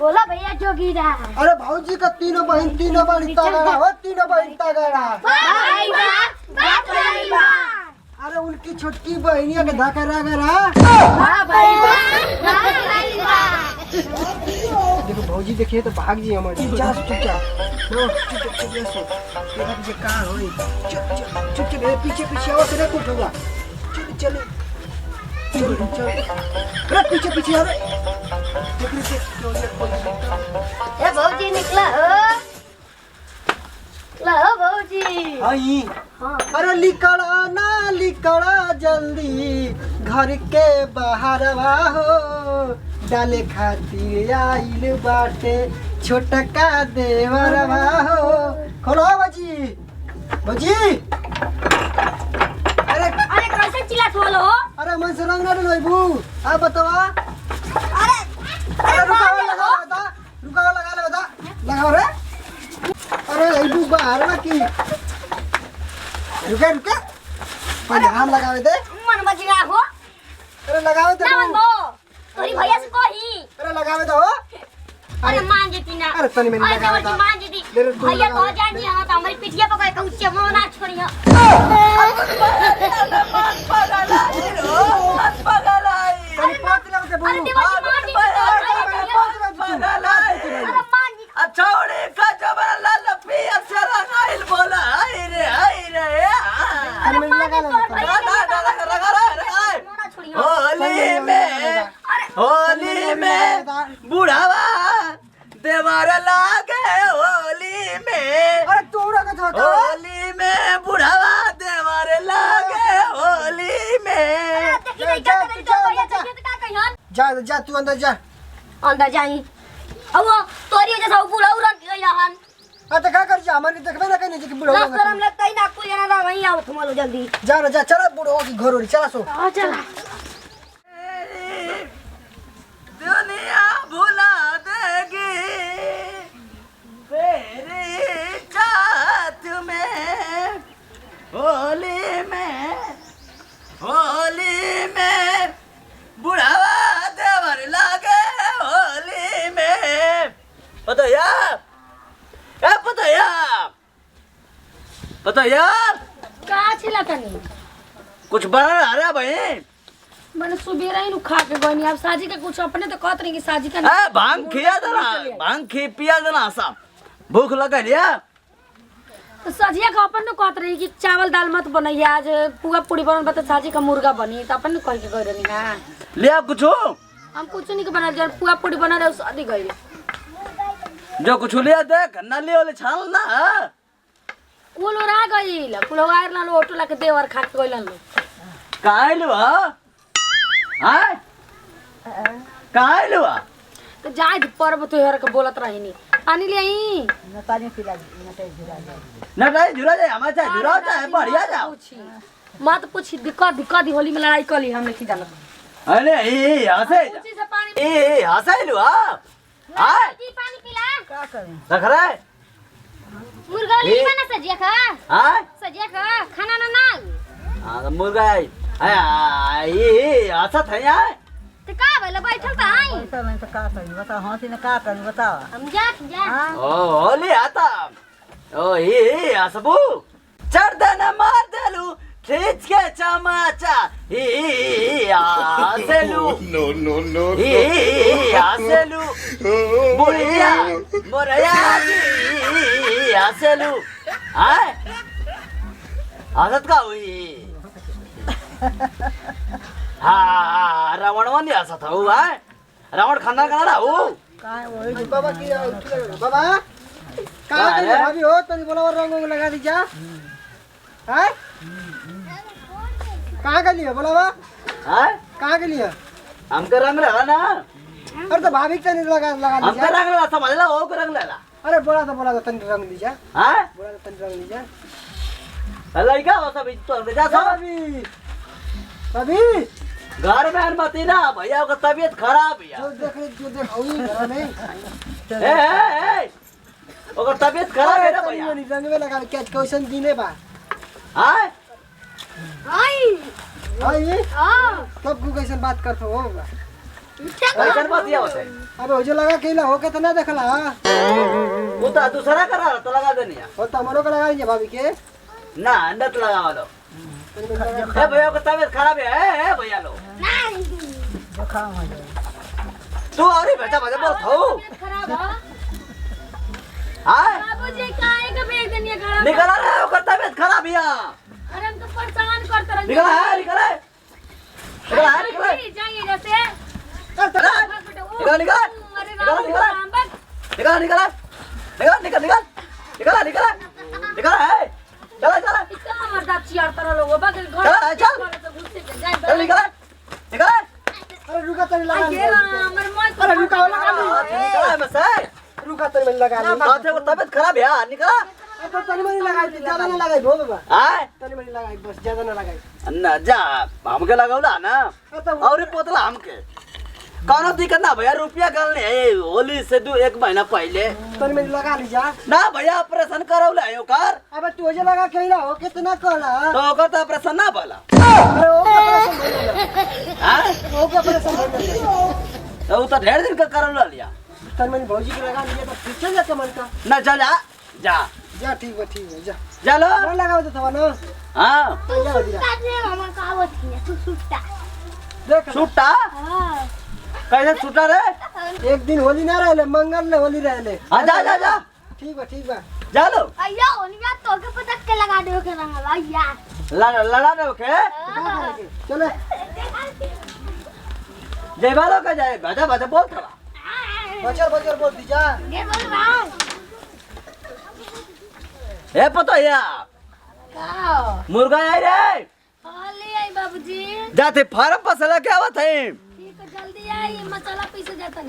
बोला भैया जोगीरा। अरे भाऊजी का तीनों बहन तगड़ा हो, तीनों बहन तगड़ा। अरे उनकी छोटकी बहनिया के धाका रगड़ा। देखो भाऊजी देखिए तो भाग जी हमारे चुपचाप पीछे पीछे आओ तेरे कुछ होगा। चलो अरे पीछे पीछे अरे ए भौजी निकला हो भौजी। आई अरे लिकड़ा जल्दी घर के बाहर हो, डाले खातिर आइल बाटे छोटका देवरवा हो। खोलो बाजी बाजी। अरे कैसे चिल्लात हो? अरे मन से रंग ना डलवाइबू। आप बतावा। अरे रुकाओ लगाओ रे। अरे आइबू बाहर ना की रुके पहले हम लगावे दे। मन बचिगा हो। अरे लगावे दे ना मन तोरी भैया से कही। अरे लगावे दो। अरे मान जेती ना। अरे तनी मैंने लगावे अरे मान जेती। मेरे तू भैया लगावे। तो जानी हां तो हमारी पिटिया पकड़ के उच्चे मुंह ना छोड़ियो। तनी पाँच लग के अरे बोलू। देवा जी मान जी। अच्छा ओरे का जबरला लपी अच्छा रंगाइल बोला हाय रे तनी मैंने लगा होली में बुढ़ावा देवर लागे होली में। अरे तोड़ा का था होली में बुढ़ावा देवर लागे होली में। जा तू अंदर जा। अंदर जाई अब तोरी वजह से पूरा उड़न गई रहन। तो क्या कर जा हमारे देखबे ना कहीं कि बुढ़ो ना शर्म लगता ही ना कोई जना ना वहीं आओ तुम लो जल्दी। जा चला बुढ़ो की घर हो चला सो। आ चल दुनिया भुला देगी मेरी चाहत में। होली में बुढ़ावा देवर लागे होली में। पता का छिला तनी कुछ बना रहा भाई। मैंने सुबह ही खा के गई। अब साजी का कुछ अपने तो कहत रही कि साजी का भांग खिया देना, भांग पिया देना सब। भूख लगा लिया तो सजिया का अपन तो कहत रही कि चावल दाल मत बनैया, आज पुआ पूरी बनल बता साजी का मुर्गा बनी तो अपन कह के गई रही ना। लिया कुछ हम कुछ नहीं के बना जब पुआ पूरी बना रहे शादी गई जो कुछ लिया देख नली वाले छाल ना कुल उड़ा गई कुल वायर ला लो ऑटो ला के देवर खा के गइलन लो। कहाँ लुआ हां कहाँ लुआ तो जाए पर्व त्योहार के बोलत रही नी पानी ले आई न नहीं जुरा जाए हमारे चाहे जुरा चाहे बढ़िया जाओ। मत पूछी दिक्कत होली में लड़ाई कर ली हमने की जानत। अरे ये हंसे पूछी से पानी ए हंसे लुआ हां जी पानी पिला क्या करें रख रहा है मुर्गा ले बना सजिया का हां सजिया का खाना ना हां मुर्गा है ये हंसत है यार तो का भले बैठल बा आई तो मैं तो का करी बता हाथी ने का करी बताओ। हम जा ओ होली आता ओ ये हंसबू चढ़ देना मार देलू खींच के चमाचा हंसेलू No. हंसेलू बुढ़िया मोरया हंसेलू आय हंसत का हुई हाँ रावण नहीं हंसत हूँ आय रावण खानदान का ना हूँ का वही बाबा की बाबा कहाँ गई भाभी हो तनी बोला और रंग लगा दीजा। हैं कहाँ गई है बोला बा आय कहाँ गई है? हमका रंग लगा ना अरे तो भाभी तनी लगा हमका दीजा। रंग लगा समझ ला वो को रंग लगा अरे बोला तो तनी रंग दीजा। हाँ बोला तो तनी रंग दीजा। लड़का हो सब तो जा सब भाभी भाभी घर में अनुमति ना भैया का तबीयत खराब है जो देख औई घर में ए ओकर तबीयत खराब है ना भैया रंग में लगा के क्वेश्चन दिने बा। हां आई आई हां कब को कैसे बात करते हो कैसन बतिया होते अब हो जो लगा के ला हो के तो ना देखला वो तो दूसरा करा तो लगा देनी और तमरो का लगा भाभी के ना अंदर लगा लो ए भैया का तबीयत खराब है भैया लो जुकाम हो जाए तू अरे बेटा मजे बोल थो खराब है हां बाबूजी काहे का भेज देनी खराब निकल रे ओकर तबीयत खराब है अरे हम तो परेशान करते रह निकल है निकल है निकल है निकल है जाइए जैसे निकल निकल अरे निकल निकल राम बक निकल निकल निकल निकल निकल निकल निकल निकल है चला चला इसका मर्दा चियार तरह लोगो बगल घर चल, चल। चल निकल निकल अरे रुका तनी लगा ये हमर मोय अरे रुका लगा निकल है बस है रुका तनी लगा ली बात को तबीयत खराब है निकल तो तनी मनी लगाई ज्यादा ना लगाई भो बाबा हां तनी मनी लगाई बस ज्यादा ना लगाई ना जा हमके लगाउला ना और पोतला हमके कौनो दिक्कत ना भैया रुपया गलने है होली से दो एक महीना पहले तनी मनी लगा ली जा ना भैया ऑपरेशन करौला है ओकर अब तू जो लगा के ला हो कितना कहला तो ओकर तो ऑपरेशन ना भला अरे ओ ऑपरेशन हां ओ ऑपरेशन भइल तो उ तो ढेर दिन का करौला लिया तनी मनी भौजी के लगा लिए तो पीछे जाके मन का ना जा जा जा जा ठीक है जा चलो ना लगाओ तो थवा ना हां जा दिया हमर कहावत है तू सुट्टा देख छुट्टा हां कैसे छुट्टा रे एक दिन होली ना रहले मंगल ने होली रहले हां जा जा जा ठीक बा जा लो अయ్యో ओनिया तो के पटक के लगा दे के रंग भैया लड़ा दो के चले जय बालो का जाए बाजा बाजा बोल थला बचर बोल दी जा ये बोल रहा ए पतो या का मुर्गा आई रे ले आई बाबूजी जाते फार्म पर सला के आवत है ठीक है जल्दी आई मसाला पीसे जाता नहीं